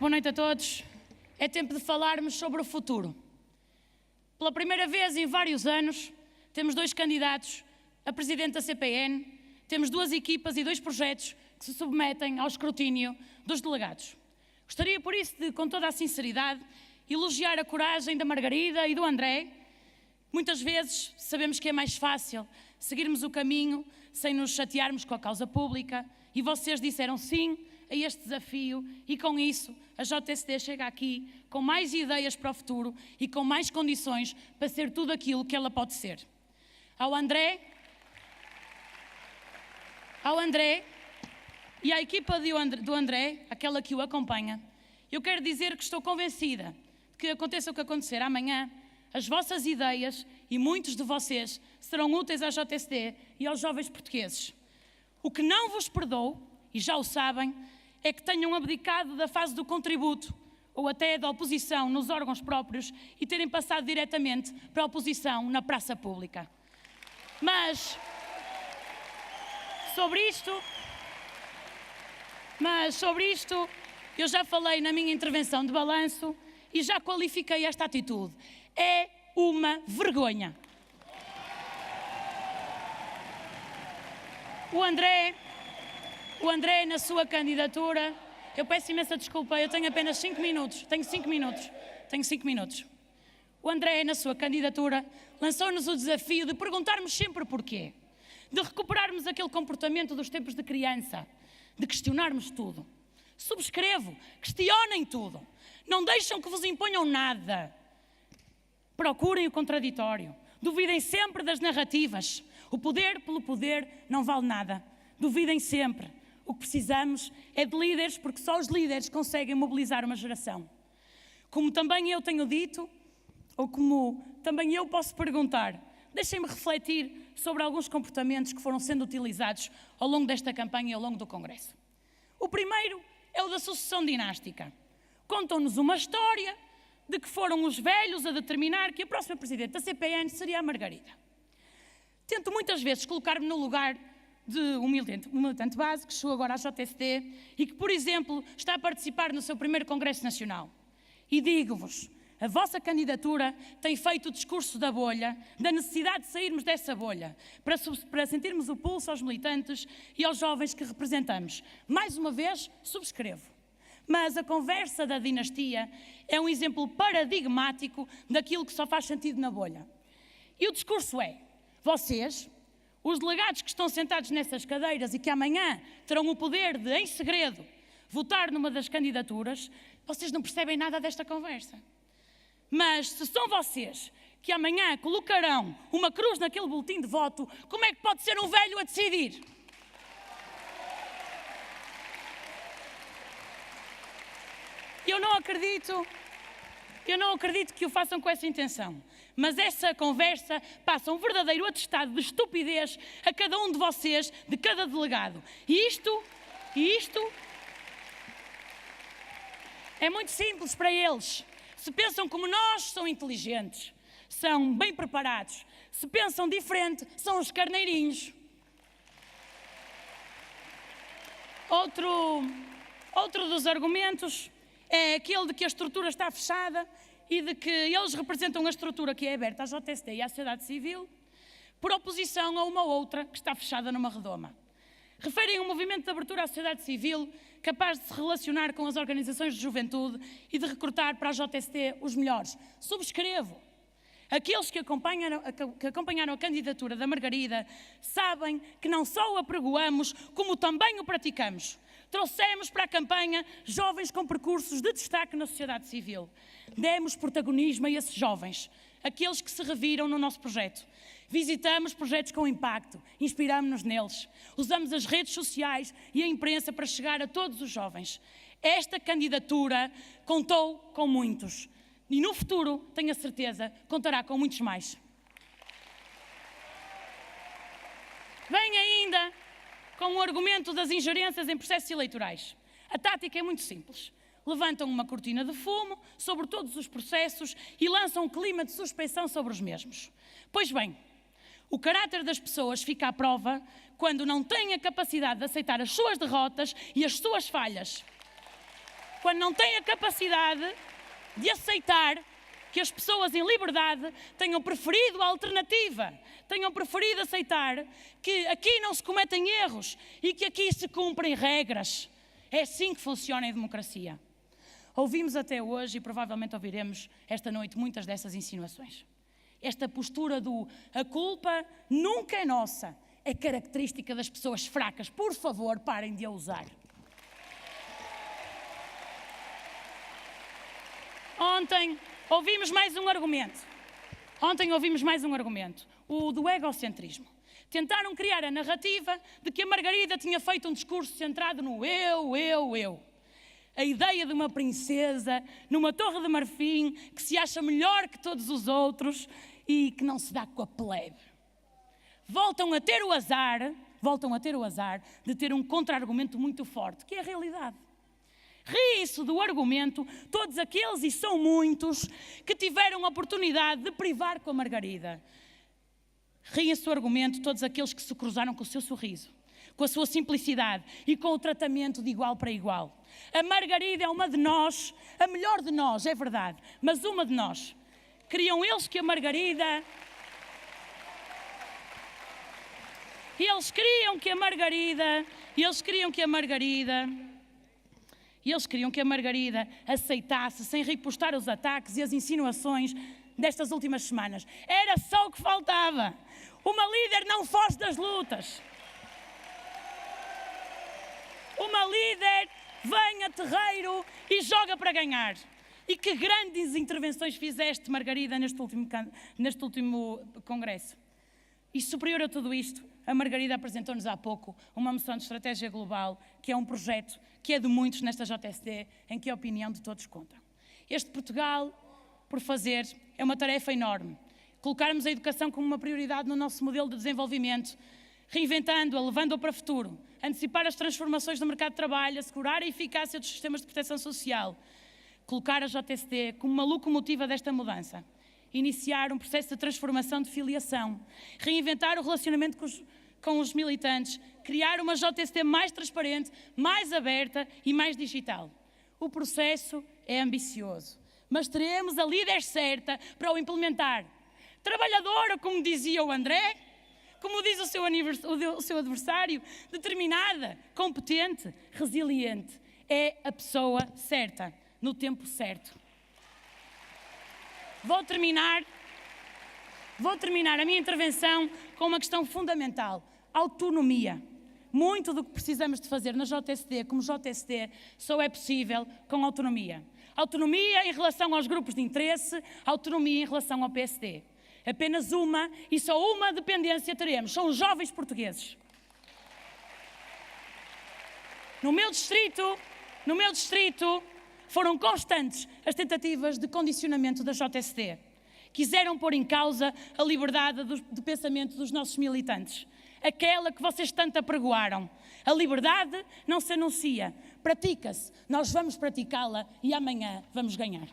Boa noite a todos. É tempo de falarmos sobre o futuro. Pela primeira vez em vários anos, temos 2 candidatos a presidente da CPN, temos 2 equipas e 2 projetos que se submetem ao escrutínio dos delegados. Gostaria, por isso, de, com toda a sinceridade, elogiar a coragem da Margarida e do André. Muitas vezes sabemos que é mais fácil seguirmos o caminho sem nos chatearmos com a causa pública, e vocês disseram sim a este desafio, e com isso a JSD chega aqui com mais ideias para o futuro e com mais condições para ser tudo aquilo que ela pode ser. Ao André e à equipa do André, aquela que o acompanha, eu quero dizer que estou convencida de que aconteça o que acontecer amanhã, as vossas ideias e muitos de vocês serão úteis à JSD e aos jovens portugueses. O que não vos perdoo, e já o sabem, é que tenham abdicado da fase do contributo ou até da oposição nos órgãos próprios e terem passado diretamente para a oposição na praça pública. Mas sobre isto eu já falei na minha intervenção de balanço e já qualifiquei esta atitude. É uma vergonha. O André, na sua candidatura, eu peço imensa desculpa, eu tenho apenas 5 minutos, tenho 5 minutos. O André, na sua candidatura, lançou-nos o desafio de perguntarmos sempre porquê, de recuperarmos aquele comportamento dos tempos de criança, de questionarmos tudo. Subscrevo, questionem tudo, não deixam que vos imponham nada. Procurem o contraditório, duvidem sempre das narrativas. O poder pelo poder não vale nada, duvidem sempre. O que precisamos é de líderes, porque só os líderes conseguem mobilizar uma geração. Como também eu tenho dito, ou como também eu posso perguntar, deixem-me refletir sobre alguns comportamentos que foram sendo utilizados ao longo desta campanha e ao longo do Congresso. O primeiro é o da sucessão dinástica. Contam-nos uma história de que foram os velhos a determinar que a próxima presidente da CPN seria a Margarida. Tento muitas vezes colocar-me no lugar de um militante base que chegou agora à JSD e que, por exemplo, está a participar no seu primeiro Congresso Nacional. E digo-vos, a vossa candidatura tem feito o discurso da bolha, da necessidade de sairmos dessa bolha, para sentirmos o pulso aos militantes e aos jovens que representamos. Mais uma vez, subscrevo. Mas a conversa da dinastia é um exemplo paradigmático daquilo que só faz sentido na bolha. E o discurso é, vocês, os delegados que estão sentados nessas cadeiras e que amanhã terão o poder de, em segredo, votar numa das candidaturas, vocês não percebem nada desta conversa. Mas se são vocês que amanhã colocarão uma cruz naquele boletim de voto, como é que pode ser um velho a decidir? Eu não acredito que o façam com essa intenção. Mas essa conversa passa um verdadeiro atestado de estupidez a cada um de vocês, de cada delegado. E isto é muito simples para eles. Se pensam como nós, são inteligentes, são bem preparados. Se pensam diferente, são os carneirinhos. Outro dos argumentos é aquele de que a estrutura está fechada e de que eles representam a estrutura que é aberta à JSD e à sociedade civil, por oposição a uma outra que está fechada numa redoma. Referem um movimento de abertura à sociedade civil capaz de se relacionar com as organizações de juventude e de recrutar para a JSD os melhores. Subscrevo. Aqueles que acompanharam a candidatura da Margarida sabem que não só o apregoamos, como também o praticamos. Trouxemos para a campanha jovens com percursos de destaque na sociedade civil. Demos protagonismo a esses jovens, aqueles que se reviram no nosso projeto. Visitamos projetos com impacto, inspiramos-nos neles. Usamos as redes sociais e a imprensa para chegar a todos os jovens. Esta candidatura contou com muitos. E no futuro, tenho a certeza, contará com muitos mais. Vem ainda com o argumento das ingerências em processos eleitorais. A tática é muito simples. Levantam uma cortina de fumo sobre todos os processos e lançam um clima de suspeição sobre os mesmos. Pois bem, o caráter das pessoas fica à prova quando não têm a capacidade de aceitar as suas derrotas e as suas falhas. quando não têm a capacidade de aceitar que as pessoas em liberdade tenham preferido a alternativa, tenham preferido aceitar que aqui não se cometem erros e que aqui se cumprem regras. É assim que funciona a democracia. Ouvimos até hoje e provavelmente ouviremos esta noite muitas dessas insinuações. Esta postura do a culpa nunca é nossa, é característica das pessoas fracas. Por favor, parem de a usar. Ontem ouvimos mais um argumento, o do egocentrismo. Tentaram criar a narrativa de que a Margarida tinha feito um discurso centrado no eu. A ideia de uma princesa numa torre de marfim que se acha melhor que todos os outros e que não se dá com a plebe. Voltam a ter o azar de ter um contra-argumento muito forte, que é a realidade. Riem-se do argumento todos aqueles, e são muitos, que tiveram a oportunidade de privar com a Margarida. Riem-se do argumento todos aqueles que se cruzaram com o seu sorriso, com a sua simplicidade e com o tratamento de igual para igual. A Margarida é uma de nós, a melhor de nós, é verdade, mas uma de nós. Queriam eles que a Margarida... Eles queriam que a Margarida aceitasse, sem repostar os ataques e as insinuações destas últimas semanas. Era só o que faltava. Uma líder não foge das lutas. Uma líder vem a terreiro e joga para ganhar. E que grandes intervenções fizeste, Margarida, neste último congresso. E superior a tudo isto, a Margarida apresentou-nos há pouco uma moção de estratégia global, que é um projeto que é de muitos nesta JSD, em que a opinião de todos conta. Este Portugal, por fazer, é uma tarefa enorme. Colocarmos a educação como uma prioridade no nosso modelo de desenvolvimento, reinventando-a, levando-a para o futuro, antecipar as transformações do mercado de trabalho, assegurar a eficácia dos sistemas de proteção social, colocar a JSD como uma locomotiva desta mudança. Iniciar um processo de transformação de filiação, reinventar o relacionamento com os militantes, criar uma JST mais transparente, mais aberta e mais digital. O processo é ambicioso, mas teremos a líder certa para o implementar. Trabalhadora, como dizia o André, como diz o seu adversário, determinada, competente, resiliente. É a pessoa certa, no tempo certo. Vou terminar a minha intervenção com uma questão fundamental: autonomia. Muito do que precisamos de fazer na JSD, como JSD, só é possível com autonomia. Autonomia em relação aos grupos de interesse, autonomia em relação ao PSD. Apenas uma e só uma dependência teremos, são os jovens portugueses. No meu distrito, foram constantes as tentativas de condicionamento da JSD. Quiseram pôr em causa a liberdade de pensamento dos nossos militantes. Aquela que vocês tanto apregoaram. A liberdade não se anuncia, pratica-se. Nós vamos praticá-la e amanhã vamos ganhar.